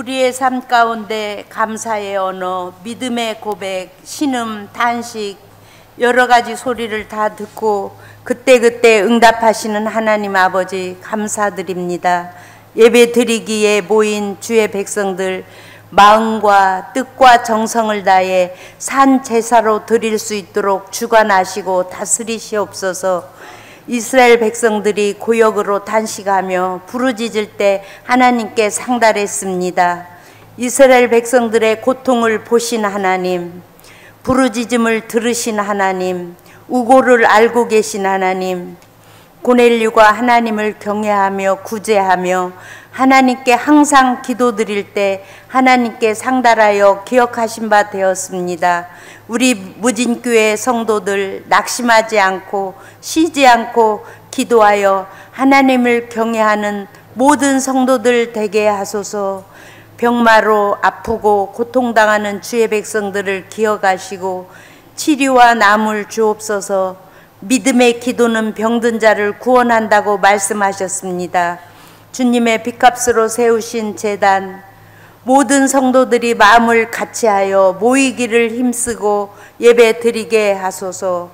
우리의 삶 가운데 감사의 언어, 믿음의 고백, 신음, 단식, 여러 가지 소리를 다 듣고 그때그때 응답하시는 하나님 아버지 감사드립니다. 예배 드리기에 모인 주의 백성들 마음과 뜻과 정성을 다해 산 제사로 드릴 수 있도록 주관하시고 다스리시옵소서. 이스라엘 백성들이 고역으로 단식하며 부르짖을 때 하나님께 상달했습니다. 이스라엘 백성들의 고통을 보신 하나님, 부르짖음을 들으신 하나님, 우고를 알고 계신 하나님, 고넬류가 하나님을 경외하며 구제하며 하나님께 항상 기도드릴 때 하나님께 상달하여 기억하신 바 되었습니다. 우리 무진교회 성도들 낙심하지 않고 쉬지 않고 기도하여 하나님을 경외하는 모든 성도들 되게 하소서. 병마로 아프고 고통당하는 주의 백성들을 기억하시고 치료와 남을 주옵소서. 믿음의 기도는 병든 자를 구원한다고 말씀하셨습니다. 주님의 핏값으로 세우신 제단, 모든 성도들이 마음을 같이하여 모이기를 힘쓰고 예배 드리게 하소서.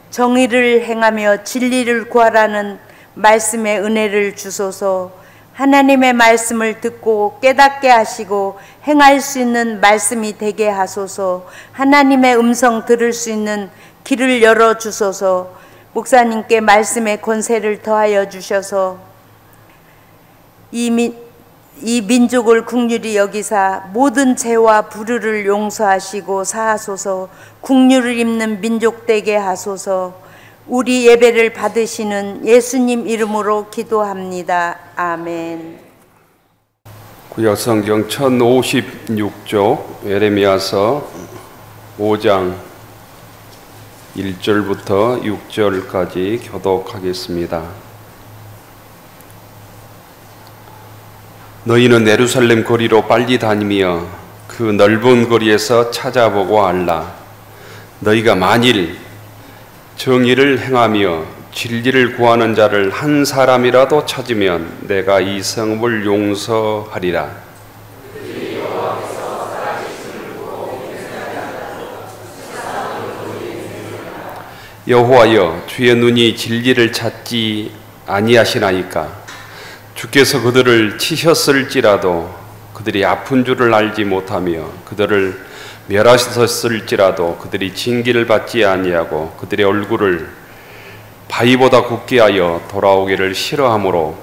정의를 행하며 진리를 구하라는 말씀의 은혜를 주소서. 하나님의 말씀을 듣고 깨닫게 하시고 행할 수 있는 말씀이 되게 하소서. 하나님의 음성 들을 수 있는 길을 열어주소서. 목사님께 말씀의 권세를 더하여 주셔서 이 민족을 긍휼히 여기사 모든 죄와 불의를 용서하시고 사하소서. 긍휼을 입는 민족 되게 하소서. 우리 예배를 받으시는 예수님 이름으로 기도합니다. 아멘. 구약성경 1056쪽 예레미야서 5장 1절부터 6절까지 교독하겠습니다. 너희는 예루살렘 거리로 빨리 다니며 그 넓은 거리에서 찾아보고 알라. 너희가 만일 정의를 행하며 진리를 구하는 자를 한 사람이라도 찾으면 내가 이 성읍을 용서하리라. 여호와여, 주의 눈이 진리를 찾지 아니하시나이까. 주께서 그들을 치셨을지라도 그들이 아픈 줄을 알지 못하며 그들을 멸하셨을지라도 그들이 징계를 받지 아니하고 그들의 얼굴을 바위보다 굽게 하여 돌아오기를 싫어하므로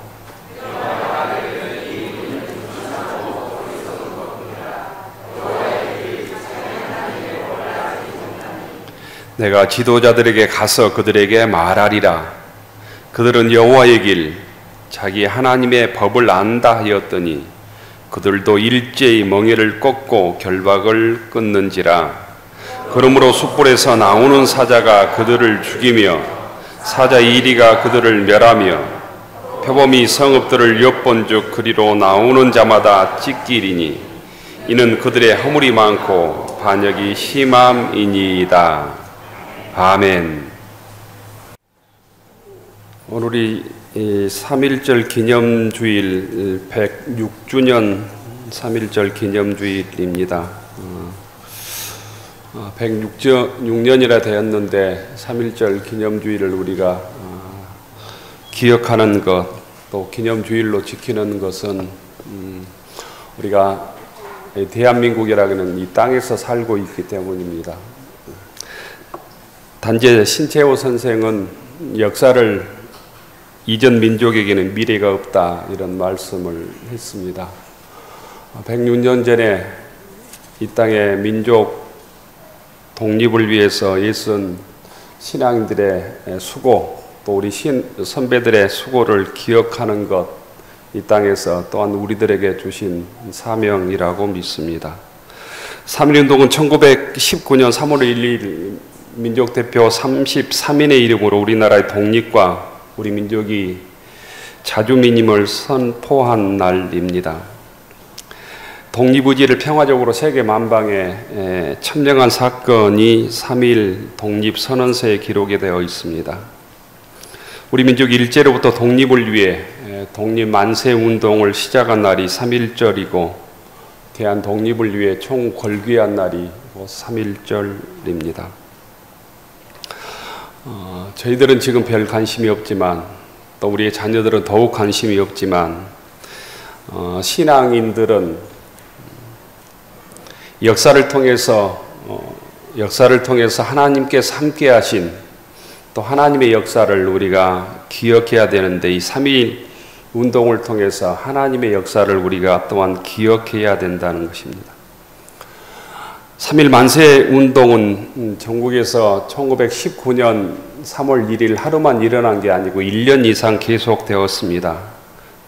내가 지도자들에게 가서 그들에게 말하리라. 그들은 여호와의 길 자기 하나님의 법을 안다 하였더니 그들도 일제히 멍에를 꺾고 결박을 끊는지라. 그러므로 숯불에서 나오는 사자가 그들을 죽이며 사자 이리가 그들을 멸하며 표범이 성읍들을 엿본즉 그리로 나오는 자마다 찢기리니 이는 그들의 허물이 많고 반역이 심함이니이다. 아멘. 오늘이 3.1절 기념주일 106주년 3.1절 기념주일입니다. 106년이라 되었는데 3.1절 기념주일을 우리가 기억하는 것, 또 기념주일로 지키는 것은 우리가 대한민국이라는 이 땅에서 살고 있기 때문입니다. 단재 신채호 선생은 역사를 이전 민족에게는 미래가 없다 이런 말씀을 했습니다. 106년 전에 이 땅의 민족 독립을 위해서 애쓴 신앙인들의 수고, 또 우리 선배들의 수고를 기억하는 것, 이 땅에서 또한 우리들에게 주신 사명이라고 믿습니다. 3.1운동은 1919년 3월 1일 민족대표 33인의 이름으로 우리나라의 독립과 우리 민족이 자주민임을 선포한 날입니다. 독립의지를 평화적으로 세계 만방에 천명한 사건이 3.1 독립선언서에 기록이 되어 있습니다. 우리 민족이 일제로부터 독립을 위해 독립만세운동을 시작한 날이 3.1절이고 대한 독립을 위해 총궐귀한 날이 3.1절입니다. 저희들은 지금 별 관심이 없지만, 또 우리의 자녀들은 더욱 관심이 없지만, 신앙인들은 역사를 통해서 하나님께서 함께 하신 또 하나님의 역사를 우리가 기억해야 되는데, 이 3.1 운동을 통해서 하나님의 역사를 우리가 또한 기억해야 된다는 것입니다. 3.1 만세 운동은 전국에서 1919년 3월 1일 하루만 일어난 게 아니고 1년 이상 계속되었습니다.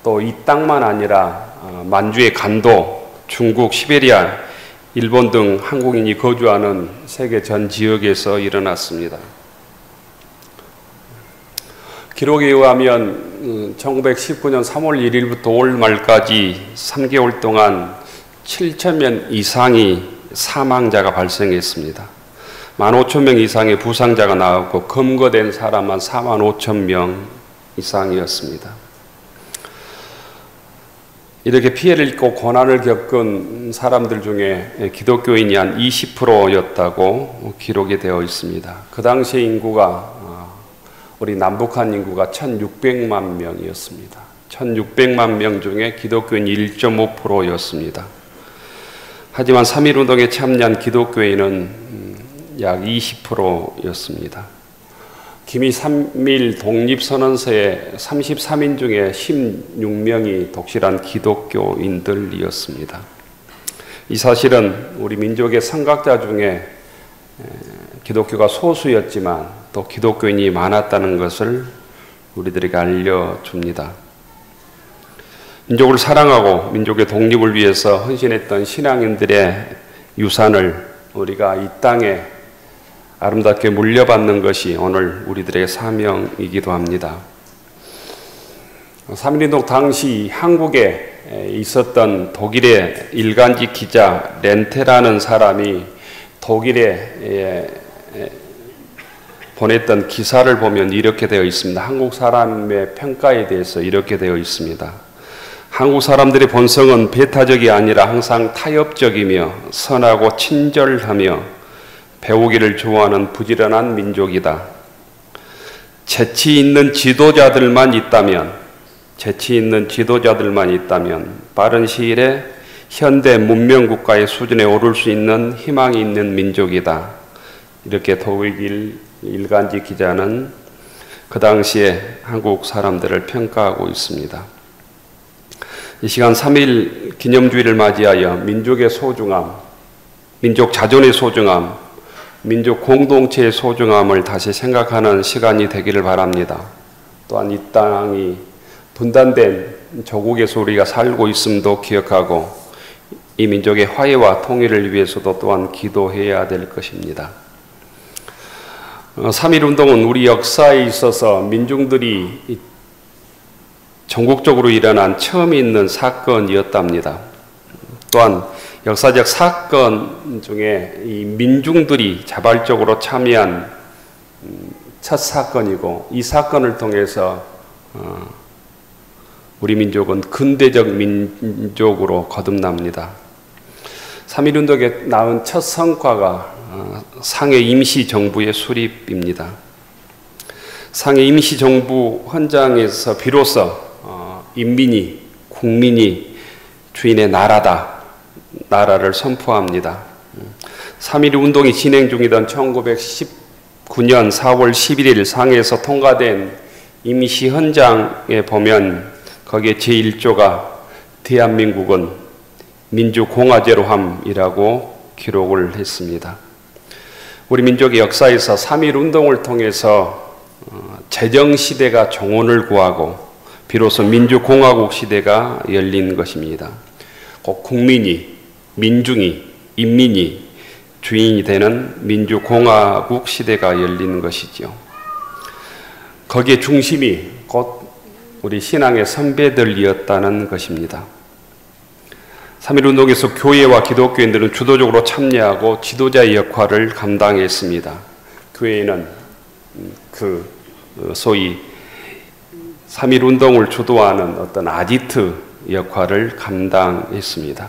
또 이 땅만 아니라 만주의 간도, 중국, 시베리아, 일본 등 한국인이 거주하는 세계 전 지역에서 일어났습니다. 기록에 의하면 1919년 3월 1일부터 올 말까지 3개월 동안 7,000명 이상이 사망자가 발생했습니다. 15,000명 이상의 부상자가 나왔고 검거된 사람만 45,000명 이상이었습니다. 이렇게 피해를 입고 고난을 겪은 사람들 중에 기독교인이 한 20%였다고 기록이 되어 있습니다. 그 당시의 인구가 우리 남북한 인구가 1,600만 명이었습니다. 1,600만 명 중에 기독교인 1.5%였습니다. 하지만 3.1 운동에 참여한 기독교인은 약 20%였습니다. 기미 3.1 독립선언서의 33인 중에 16명이 독실한 기독교인들이었습니다. 이 사실은 우리 민족의 선각자 중에 기독교가 소수였지만 또 기독교인이 많았다는 것을 우리들에게 알려줍니다. 민족을 사랑하고 민족의 독립을 위해서 헌신했던 신앙인들의 유산을 우리가 이 땅에 아름답게 물려받는 것이 오늘 우리들의 사명이기도 합니다. 3.1운동 당시 한국에 있었던 독일의 일간지 기자 렌테라는 사람이 독일에 보냈던 기사를 보면 이렇게 되어 있습니다. 한국 사람의 평가에 대해서 이렇게 되어 있습니다. 한국 사람들의 본성은 배타적이 아니라 항상 타협적이며 선하고 친절하며 배우기를 좋아하는 부지런한 민족이다. 재치 있는 지도자들만 있다면 빠른 시일에 현대 문명 국가의 수준에 오를 수 있는 희망이 있는 민족이다. 이렇게 독일 일간지 기자는 그 당시에 한국 사람들을 평가하고 있습니다. 이 시간 3.1 기념주의를 맞이하여 민족의 소중함, 민족 자존의 소중함, 민족 공동체의 소중함을 다시 생각하는 시간이 되기를 바랍니다. 또한 이 땅이 분단된 조국에서 우리가 살고 있음도 기억하고 이 민족의 화해와 통일을 위해서도 또한 기도해야 될 것입니다. 3.1 운동은 우리 역사에 있어서 민중들이 전국적으로 일어난 처음 있는 사건이었답니다. 또한 역사적 사건 중에 이 민중들이 자발적으로 참여한 첫 사건이고, 이 사건을 통해서 우리 민족은 근대적 민족으로 거듭납니다. 3.1 운동에 낳은 첫 성과가 상해 임시정부의 수립입니다. 상해 임시정부 헌장에서 비로소 국민이 주인의 나라를 선포합니다. 3.1 운동이 진행 중이던 1919년 4월 11일 상해에서 통과된 임시 헌장에 보면 거기에 제1조가 대한민국은 민주공화제로 함이라고 기록을 했습니다. 우리 민족의 역사에서 3.1 운동을 통해서 제정시대가 종언을 구하고 비로소 민주공화국 시대가 열린 것입니다. 꼭 국민이, 민중이, 인민이 주인이 되는 민주공화국 시대가 열리는 것이죠. 거기에 중심이 곧 우리 신앙의 선배들이었다는 것입니다. 3.1 운동에서 교회와 기독교인들은 주도적으로 참여하고 지도자의 역할을 감당했습니다. 교회는 소위 3.1 운동을 주도하는 어떤 아지트 역할을 감당했습니다.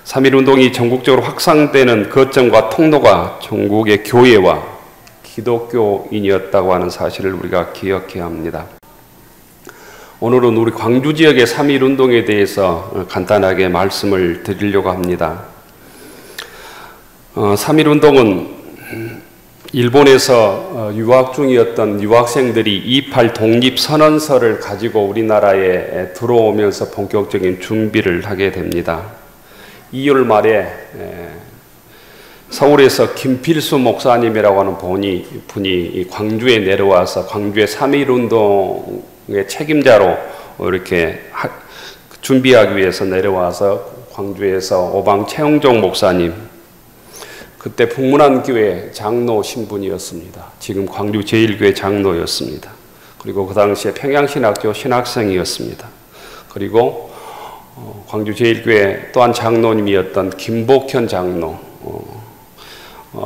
3.1운동이 전국적으로 확산되는 거점과 통로가 전국의 교회와 기독교인이었다고 하는 사실을 우리가 기억해야 합니다. 오늘은 우리 광주 지역의 3.1운동에 대해서 간단하게 말씀을 드리려고 합니다. 3.1운동은 일본에서 유학 중이었던 유학생들이 28 독립선언서를 가지고 우리나라에 들어오면서 본격적인 준비를 하게 됩니다. 2월 말에 서울에서 김필수 목사님이라고 하는 분이 광주에 내려와서 광주의 3.1운동의 책임자로 이렇게 준비하기 위해서 내려와서 광주에서 오방 최영종 목사님, 그때 북문안교회 장로 신분이었습니다. 지금 광주 제1교회 장로였습니다. 그리고 그 당시에 평양신학교 신학생이었습니다. 그리고 광주 제1교회 또한 장로님이었던 김복현 장로,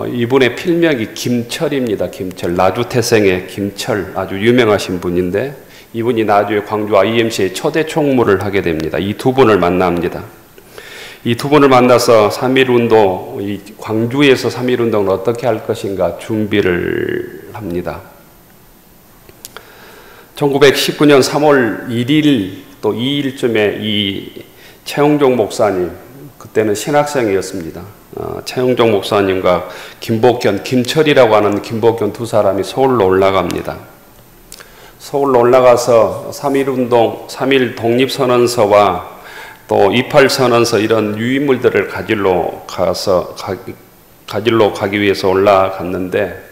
이분의 필명이 김철입니다. 김철, 나주태생의 김철, 아주 유명하신 분인데 이분이 나중에 광주 IMC의 초대 총무를 하게 됩니다. 이 두 분을 만납니다. 이 두 분을 만나서 3.1운동, 이 광주에서 3.1운동을 어떻게 할 것인가 준비를 합니다. 1919년 3월 1일 또 2일쯤에 이 최영종 목사님, 그때는 신학생이었습니다. 최영종 목사님과 김복현, 김철이라고 하는 김복현 두 사람이 서울로 올라갑니다. 서울로 올라가서 3.1운동, 3.1 독립선언서와 또 28선언서 이런 유인물들을 가지러 가기 위해서 올라갔는데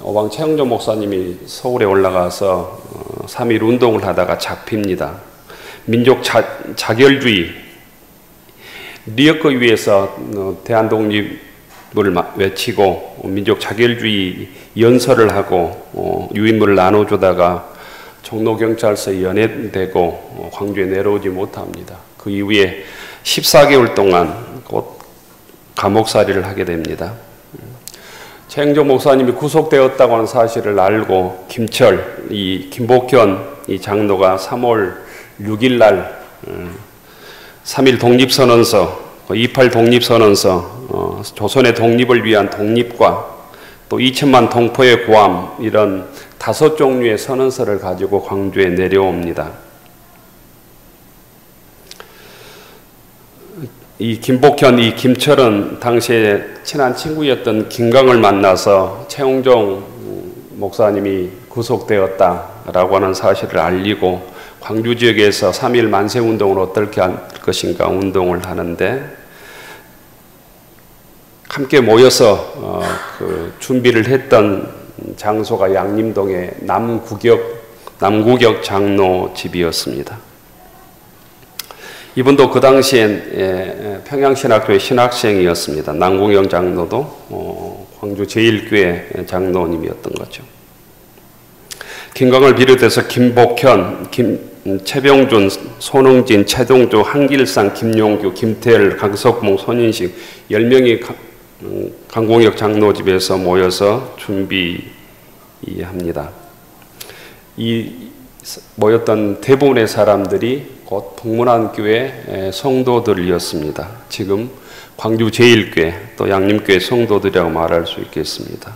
오방 최영종 목사님이 서울에 올라가서 3.1운동을 하다가 잡힙니다. 민족 자결주의, 리어크 위에서 대한독립을 외치고 민족 자결주의 연설을 하고 유인물을 나눠주다가 종로경찰서에 연행되고 광주에 내려오지 못합니다. 그 이후에 14개월 동안 곧 감옥살이를 하게 됩니다. 최영종 목사님이 구속되었다고 하는 사실을 알고 김철, 이 김복현 이 장로가 3월 6일 날 3.1 독립선언서, 28 독립선언서, 조선의 독립을 위한 독립과 또 2천만 동포의 고함, 이런 5종류의 선언서를 가지고 광주에 내려옵니다. 이 김복현, 이 김철은 당시에 친한 친구였던 김강을 만나서 최영종 목사님이 구속되었다라고 하는 사실을 알리고 광주 지역에서 3.1 만세운동을 어떻게 할 것인가 운동을 하는데 함께 모여서 준비를 했던 장소가 양림동의 남구격 장로 집이었습니다. 이분도 그 당시엔 평양신학교의 신학생이었습니다. 남궁영 장로도 광주 제1교회 장로님이었던 거죠. 김광을 비롯해서 김복현, 최병준, 손흥진, 최동주, 한길상, 김용규, 김태열, 강석봉, 손인식 10명이 강공혁 장로 집에서 모여서 준비합니다. 이 모였던 대부분의 사람들이 곧 북문안교회 성도들이었습니다. 지금 광주 제1교회 또 양림교회 성도들이라고 말할 수 있겠습니다.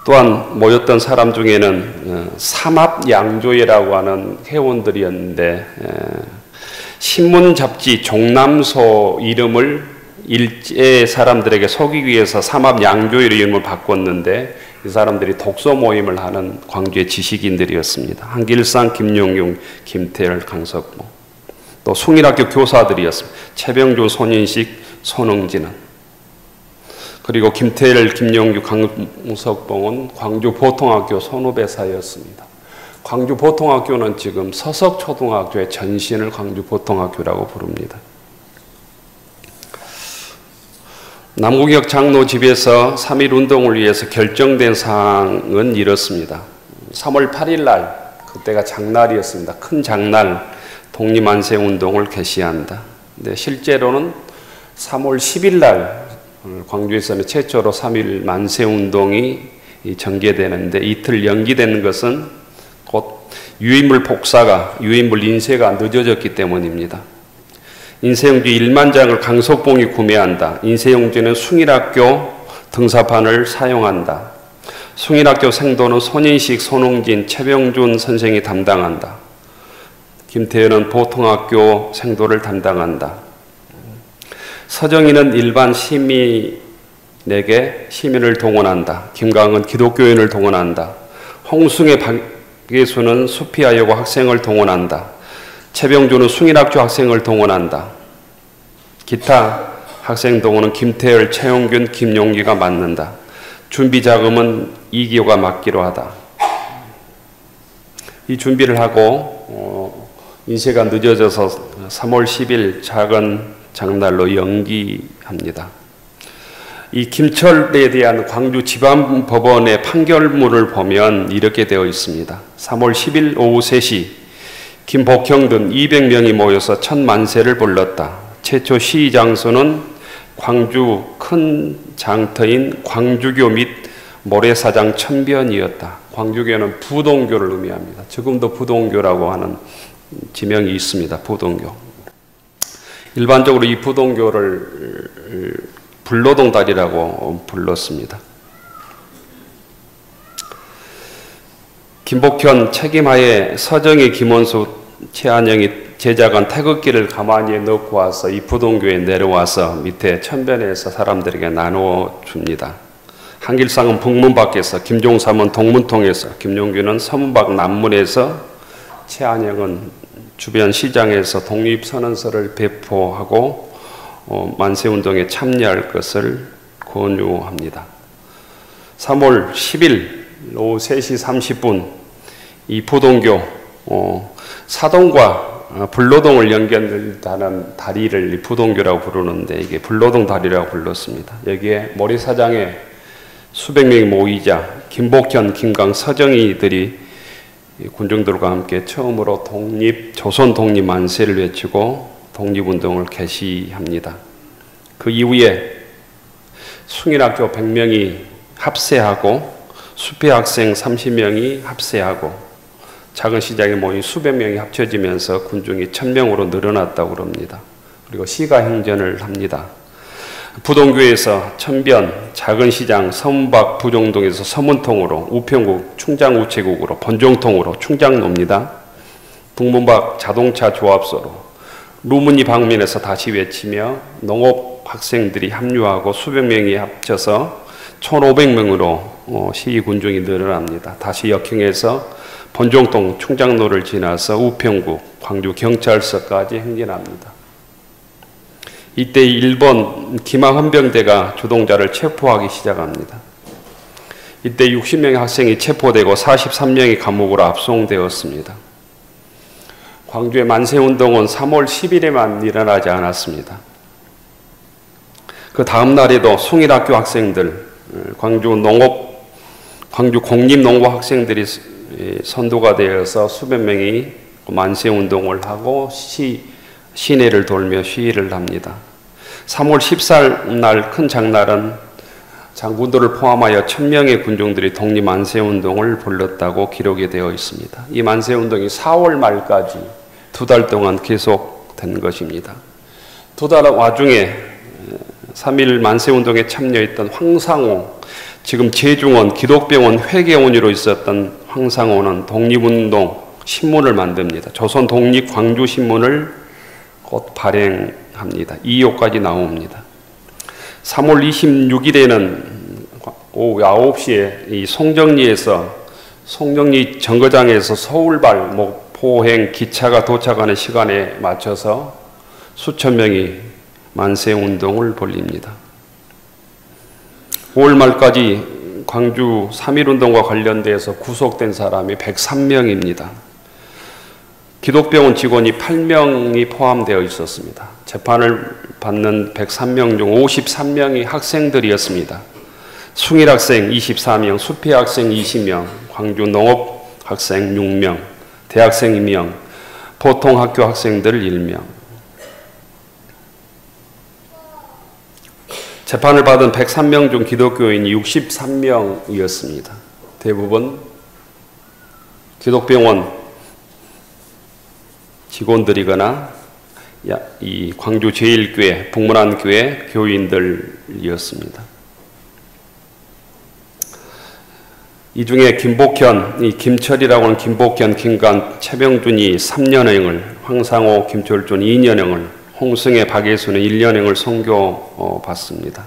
또한 모였던 사람 중에는 삼합양조회라고 하는 회원들이었는데 신문 잡지 종남소 이름을 일제 사람들에게 속이기 위해서 삼합양조회로 이름을 바꿨는데 이 사람들이 독서 모임을 하는 광주의 지식인들이었습니다. 한길상, 김용용, 김태열, 강석모, 또 숭일학교 교사들이었습니다. 최병준, 손인식, 손흥진은, 그리고 김태열, 김용규, 강석봉은 광주 보통학교 선후배사였습니다. 광주 보통학교는 지금 서석초등학교의 전신을 광주 보통학교라고 부릅니다. 남궁혁 장로 집에서 3.1 운동을 위해서 결정된 사항은 이렇습니다. 3월 8일 날, 그때가 장날이었습니다. 큰 장날, 독립만세 운동을 개시한다. 근데 실제로는 3월 10일 날 광주에서는 최초로 3.1 만세 운동이 전개되는데 이틀 연기되는 것은 곧 유인물 복사가, 유인물 인쇄가 늦어졌기 때문입니다. 인쇄용지 1만 장을 강석봉이 구매한다. 인쇄용지는 숭일학교 등사판을 사용한다. 숭일학교 생도는 손인식, 손흥진, 최병준 선생이 담당한다. 김태현은 보통학교 생도를 담당한다. 서정희는 일반 시민에게 시민을 동원한다. 김강은 기독교인을 동원한다. 홍승의 박예수는 수피하여고 학생을 동원한다. 최병준은 숭일학교 학생을 동원한다. 기타 학생 동원은 김태열, 최용균, 김용기가 맡는다. 준비 자금은 이기호가 맡기로 하다. 이 준비를 하고 인쇄가 늦어져서 3월 10일 작은 장날로 연기합니다. 이 김철에 대한 광주 지방법원의 판결문을 보면 이렇게 되어 있습니다. 3월 10일 오후 3시 김복형 등 200명이 모여서 첫 만세를 불렀다. 최초 시위 장소는 광주 큰 장터인 광주교 및 모래사장 천변이었다. 광주교는 부동교를 의미합니다. 지금도 부동교라고 하는 지명이 있습니다. 부동교. 일반적으로 이 부동교를 불로동다리라고 불렀습니다. 김복현 책임하에 서정희, 김원수, 최한영이 제자간 태극기를 가만히 넣고 와서 이 부동교에 내려와서 밑에 천변에서 사람들에게 나누어 줍니다. 한길상은 북문 밖에서, 김종삼은 동문통에서, 김용규는 서문 밖 남문에서, 최한영은 주변 시장에서 독립선언서를 배포하고 만세운동에 참여할 것을 권유합니다. 3월 10일 오후 3시 30분 이 부동교 사동과 불로동을 연결하는 다리를 부동교라고 부르는데 이게 불로동 다리라고 불렀습니다. 여기에 모래사장에 수백 명이 모이자 김복현, 김강, 서정희들이 군중들과 함께 처음으로 조선 독립 만세를 외치고 독립운동을 개시합니다. 그 이후에 숭일학교 100명이 합세하고 수필학생 30명이 합세하고 작은 시장에 모인 수백 명이 합쳐지면서 군중이 1000명으로 늘어났다고 합니다. 그리고 시가 행전을 합니다. 부동교에서 천변, 작은 시장, 서문박 부종동에서 서문통으로, 우평국, 충장우체국으로, 번종통으로 충장로입니다. 북문박 자동차 조합소로, 루문이 방면에서 다시 외치며 농업 학생들이 합류하고 수백 명이 합쳐서 1500명으로 시위 군중이 늘어납니다. 다시 역행해서 번종동 충장로를 지나서 우평국, 광주 경찰서까지 행진합니다. 이때 일본 기마헌병대가 주동자를 체포하기 시작합니다. 이때 60명의 학생이 체포되고 43명이 감옥으로 압송되었습니다. 광주의 만세운동은 3월 10일에만 일어나지 않았습니다. 그 다음 날에도 숭일학교 학생들, 광주 공립농고 학생들이 선도가 되어서 수백 명이 만세운동을 하고 시내를 돌며 시위를 합니다. 3월 14일 날 큰 장날은 장군들을 포함하여 1000명의 군중들이 독립만세운동을 불렀다고 기록이 되어 있습니다. 이 만세운동이 4월 말까지 2달 동안 계속된 것입니다. 2달 와중에 3일 만세운동에 참여했던 황상호, 지금 제중원 기독병원 회계원으로 있었던 황상호는 독립운동 신문을 만듭니다. 조선 독립 광주신문을 곧 발행합니다. 2호까지 나옵니다. 3월 26일에는 오후 9시에 이 송정리 정거장에서 서울발 목포행 기차가 도착하는 시간에 맞춰서 수천 명이 만세운동을 벌립니다. 5월 말까지 광주 3.1운동과 관련돼서 구속된 사람이 103명입니다. 기독병원 직원이 8명이 포함되어 있었습니다. 재판을 받는 103명 중 53명이 학생들이었습니다. 숭일학생 24명, 수필학생 20명, 광주 농업학생 6명, 대학생 2명, 보통학교 학생들 1명. 재판을 받은 103명 중 기독교인이 63명이었습니다. 대부분 기독병원 직원들이거나 이 광주 제1교회, 북문안교회 교인들이었습니다. 이 중에 김복현, 이 김철이라고 하는 김복현, 김관, 최병준이 3년행을, 황상호, 김철준 2년행을, 홍승혜, 박예수는 1년행을 선교받습니다.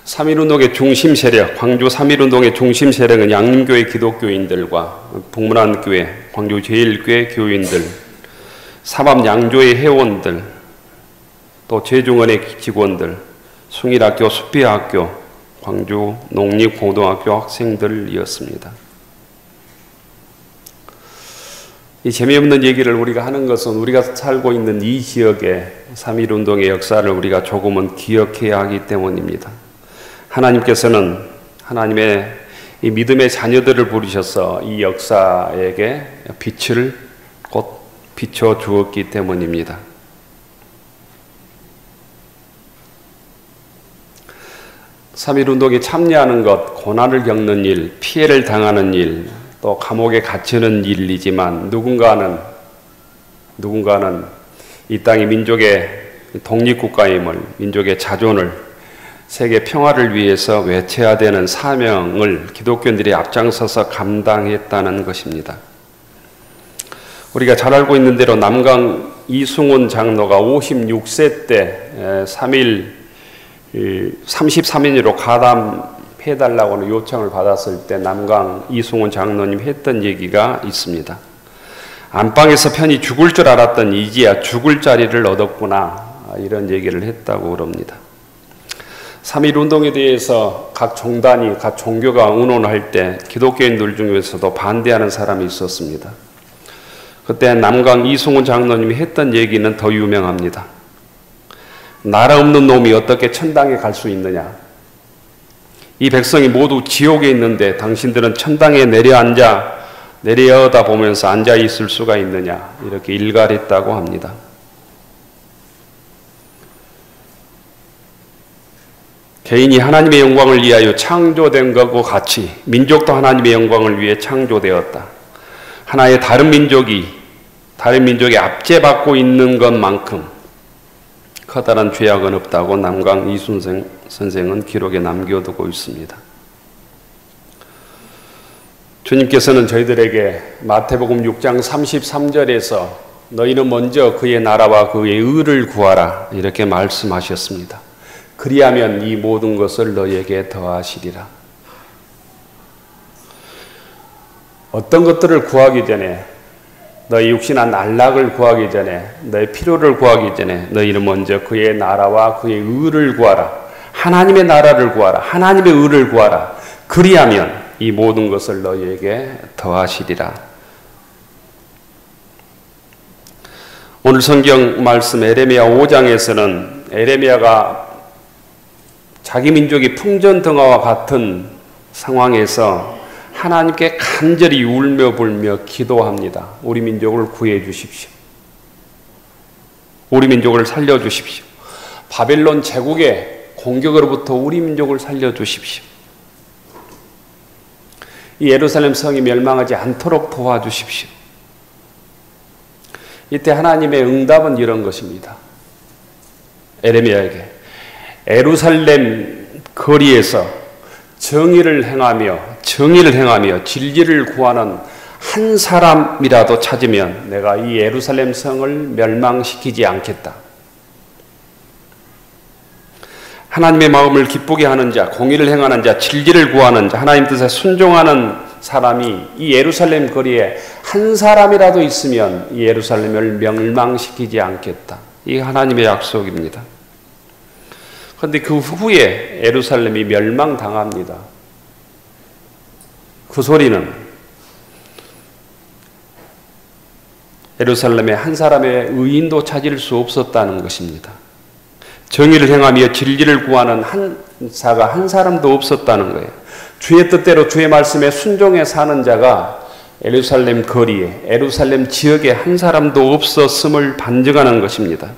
3.1운동의 중심 세력, 광주 3.1운동의 중심 세력은 양림교회 기독교인들과 북문안교회, 광주 제1교회 교인들, 사밤양조의 회원들, 또 제중원의 직원들, 숭일학교, 수피학교, 광주 농립고등학교 학생들이었습니다. 이 재미없는 얘기를 우리가 하는 것은 우리가 살고 있는 이 지역의 3.1운동의 역사를 우리가 조금은 기억해야 하기 때문입니다. 하나님께서는 하나님의 이 믿음의 자녀들을 부르셔서 이 역사에게 빛을 곧 비춰주었기 때문입니다. 3.1운동에 참여하는 것, 고난을 겪는 일, 피해를 당하는 일, 또 감옥에 갇히는 일이지만 누군가는 이 땅이 민족의 독립국가임을, 민족의 자존을, 세계 평화를 위해서 외쳐야 되는 사명을 기독교인들이 앞장서서 감당했다는 것입니다. 우리가 잘 알고 있는 대로 남강 이승훈 장로가 56세 때 33인으로 가담해달라고 하는 요청을 받았을 때 남강 이승훈 장로님 했던 얘기가 있습니다. 안방에서 편히 죽을 줄 알았던 이지야 죽을 자리를 얻었구나, 이런 얘기를 했다고 그럽니다. 3.1운동에 대해서 각 종단이, 각 종교가 의논할 때 기독교인들 중에서도 반대하는 사람이 있었습니다. 그때 남강 이승훈 장로님이 했던 얘기는 더 유명합니다. 나라 없는 놈이 어떻게 천당에 갈 수 있느냐? 이 백성이 모두 지옥에 있는데 당신들은 천당에 내려다 보면서 앉아 있을 수가 있느냐? 이렇게 일갈했다고 합니다. 개인이 하나님의 영광을 위하여 창조된 것과 같이 민족도 하나님의 영광을 위해 창조되었다. 하나의 다른 민족이 압제받고 있는 것만큼 커다란 죄악은 없다고 남강 이순생 선생은 기록에 남겨두고 있습니다. 주님께서는 저희들에게 마태복음 6장 33절에서 너희는 먼저 그의 나라와 그의 의를 구하라, 이렇게 말씀하셨습니다. 그리하면 이 모든 것을 너희에게 더하시리라. 어떤 것들을 구하기 전에, 너희 육신한 안락을 구하기 전에, 너희 필요를 구하기 전에 너희는 먼저 그의 나라와 그의 의를 구하라. 하나님의 나라를 구하라. 하나님의 의를 구하라. 그리하면 이 모든 것을 너희에게 더하시리라. 오늘 성경 말씀 에레미야 5장에서는 에레미야가 자기 민족이 풍전등화와 같은 상황에서 하나님께 간절히 울며 불며 기도합니다. 우리 민족을 구해 주십시오. 우리 민족을 살려 주십시오. 바벨론 제국의 공격으로부터 우리 민족을 살려 주십시오. 이 예루살렘 성이 멸망하지 않도록 도와주십시오. 이때 하나님의 응답은 이런 것입니다. 에레미야에게 예루살렘 거리에서 정의를 행하며 진리를 구하는 한 사람이라도 찾으면 내가 이 예루살렘 성을 멸망시키지 않겠다. 하나님의 마음을 기쁘게 하는 자, 공의를 행하는 자, 진리를 구하는 자, 하나님 뜻에 순종하는 사람이 이 예루살렘 거리에 한 사람이라도 있으면 이 예루살렘을 멸망시키지 않겠다. 이 하나님의 약속입니다. 그런데 그 후에 예루살렘이 멸망당합니다. 그 소리는 예루살렘에 한 사람의 의인도 찾을 수 없었다는 것입니다. 정의를 행하며 진리를 구하는 자가 한 사람도 없었다는 거예요. 주의 뜻대로 주의 말씀에 순종해 사는 자가 예루살렘 거리에, 예루살렘 지역에 한 사람도 없었음을 반증하는 것입니다.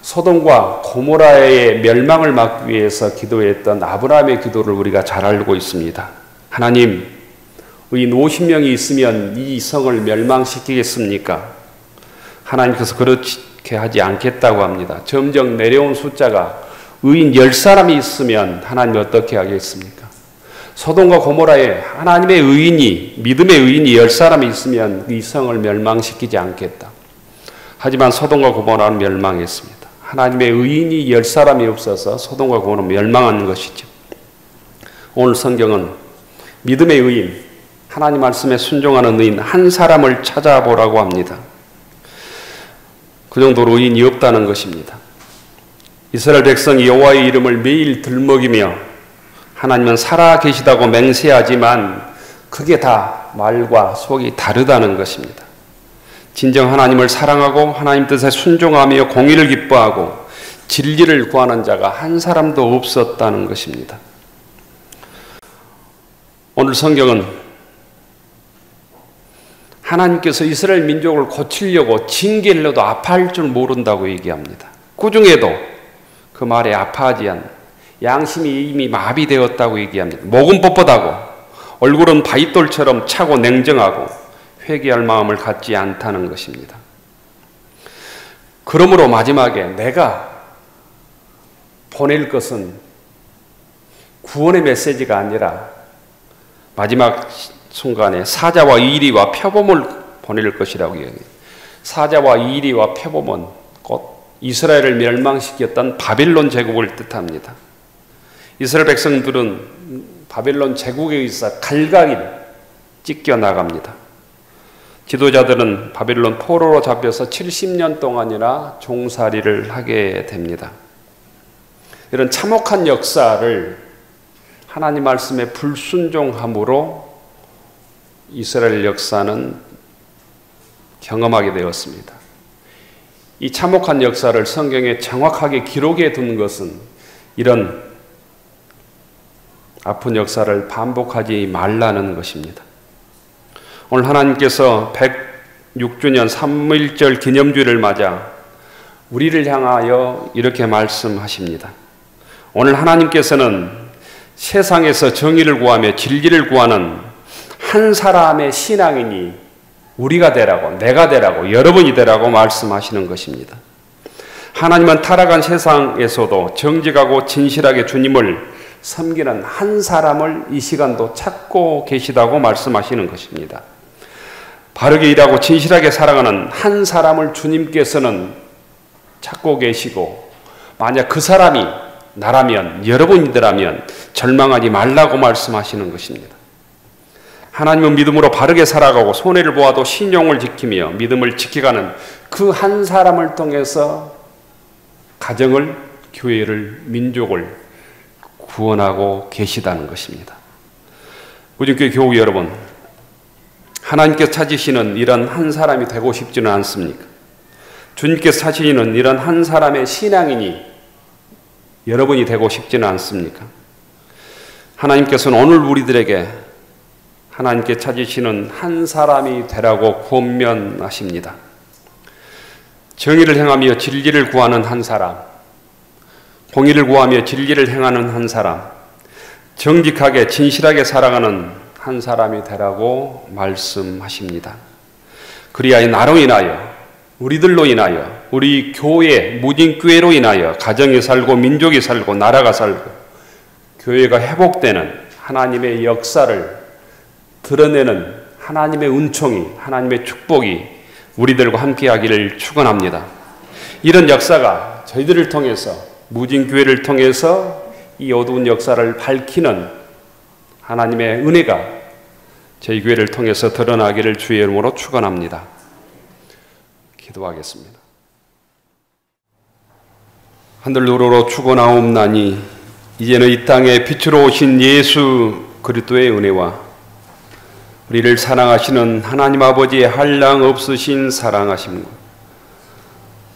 소돔과 고모라의 멸망을 막기 위해서 기도했던 아브라함의 기도를 우리가 잘 알고 있습니다. 하나님, 의인 50명이 있으면 이 성을 멸망시키겠습니까? 하나님께서 그렇게 하지 않겠다고 합니다. 점점 내려온 숫자가 의인 10사람이 있으면 하나님이 어떻게 하겠습니까? 소돔과 고모라에 하나님의 의인이, 믿음의 의인이 10사람이 있으면 이 성을 멸망시키지 않겠다. 하지만 소돔과 고모라는 멸망했습니다. 하나님의 의인이 10사람이 없어서 소돔과 고모라는 멸망한 것이죠. 오늘 성경은 믿음의 의인, 하나님 말씀에 순종하는 의인 한 사람을 찾아보라고 합니다. 그 정도로 의인이 없다는 것입니다. 이스라엘 백성이 여호와의 이름을 매일 들먹이며 하나님은 살아 계시다고 맹세하지만 그게 다 말과 속이 다르다는 것입니다. 진정 하나님을 사랑하고 하나님 뜻에 순종하며 공의를 기뻐하고 진리를 구하는 자가 한 사람도 없었다는 것입니다. 오늘 성경은 하나님께서 이스라엘 민족을 고치려고 징계를 해도 아파할 줄 모른다고 얘기합니다. 꾸중해도 그 말에 아파하지 않는, 양심이 이미 마비되었다고 얘기합니다. 목은 뻣뻣하고 얼굴은 바위돌처럼 차고 냉정하고 회개할 마음을 갖지 않다는 것입니다. 그러므로 마지막에 내가 보낼 것은 구원의 메시지가 아니라 마지막 순간에 사자와 이리와 표범을 보낼 것이라고 얘기해요. 사자와 이리와 표범은 곧 이스라엘을 멸망시켰던 바벨론 제국을 뜻합니다. 이스라엘 백성들은 바벨론 제국에 의해서 갈갈이 찢겨나갑니다. 지도자들은 바벨론 포로로 잡혀서 70년 동안이나 종살이를 하게 됩니다. 이런 참혹한 역사를 하나님 말씀에 불순종함으로 이스라엘 역사는 경험하게 되었습니다. 이 참혹한 역사를 성경에 정확하게 기록해 둔 것은 이런 아픈 역사를 반복하지 말라는 것입니다. 오늘 하나님께서 106주년 삼위일절 기념주일을 맞아 우리를 향하여 이렇게 말씀하십니다. 오늘 하나님께서는 세상에서 정의를 구하며 진리를 구하는 한 사람의 신앙인이 우리가 되라고, 내가 되라고, 여러분이 되라고 말씀하시는 것입니다. 하나님은 타락한 세상에서도 정직하고 진실하게 주님을 섬기는 한 사람을 이 시간도 찾고 계시다고 말씀하시는 것입니다. 바르게 일하고 진실하게 살아가는 한 사람을 주님께서는 찾고 계시고, 만약 그 사람이 나라면, 여러분이더라면 절망하지 말라고 말씀하시는 것입니다. 하나님은 믿음으로 바르게 살아가고 손해를 보아도 신용을 지키며 믿음을 지켜가는 그 한 사람을 통해서 가정을, 교회를, 민족을 구원하고 계시다는 것입니다. 우진교회 교우 여러분, 하나님께서 찾으시는 이런 한 사람이 되고 싶지는 않습니까? 주님께서 찾으시는 이런 한 사람의 신앙인이 여러분이 되고 싶지는 않습니까? 하나님께서는 오늘 우리들에게 하나님께 찾으시는 한 사람이 되라고 권면하십니다. 정의를 행하며 진리를 구하는 한 사람, 공의를 구하며 진리를 행하는 한 사람, 정직하게 진실하게 살아가는 한 사람이 되라고 말씀하십니다. 그리하여 나로 인하여, 우리들로 인하여, 우리 교회, 무진교회로 인하여 가정이 살고 민족이 살고 나라가 살고 교회가 회복되는 하나님의 역사를 드러내는 하나님의 은총이, 하나님의 축복이 우리들과 함께하기를 축원합니다. 이런 역사가 저희들을 통해서, 무진교회를 통해서 이 어두운 역사를 밝히는 하나님의 은혜가 저희 교회를 통해서 드러나기를 주의 이름으로 축원합니다. 기도하겠습니다. 하늘으로 축원하옵나니 이제는 이 땅에 빛으로 오신 예수 그리스도의 은혜와 우리를 사랑하시는 하나님 아버지의 한량 없으신 사랑하심과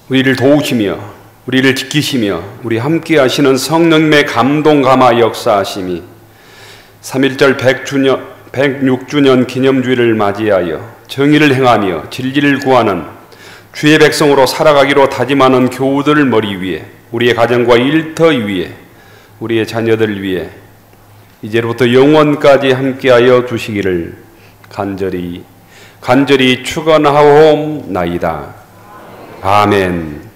우리를 도우시며 우리를 지키시며 우리 함께 하시는 성령님의 감동 감화 역사하심이 3.1절 106주년 기념주일을 맞이하여 정의를 행하며 진리를 구하는 주의 백성으로 살아가기로 다짐하는 교우들 머리 위에, 우리의 가정과 일터 위에, 우리의 자녀들 위에 이제로부터 영원까지 함께하여 주시기를 간절히 축원하옵나이다. 아멘.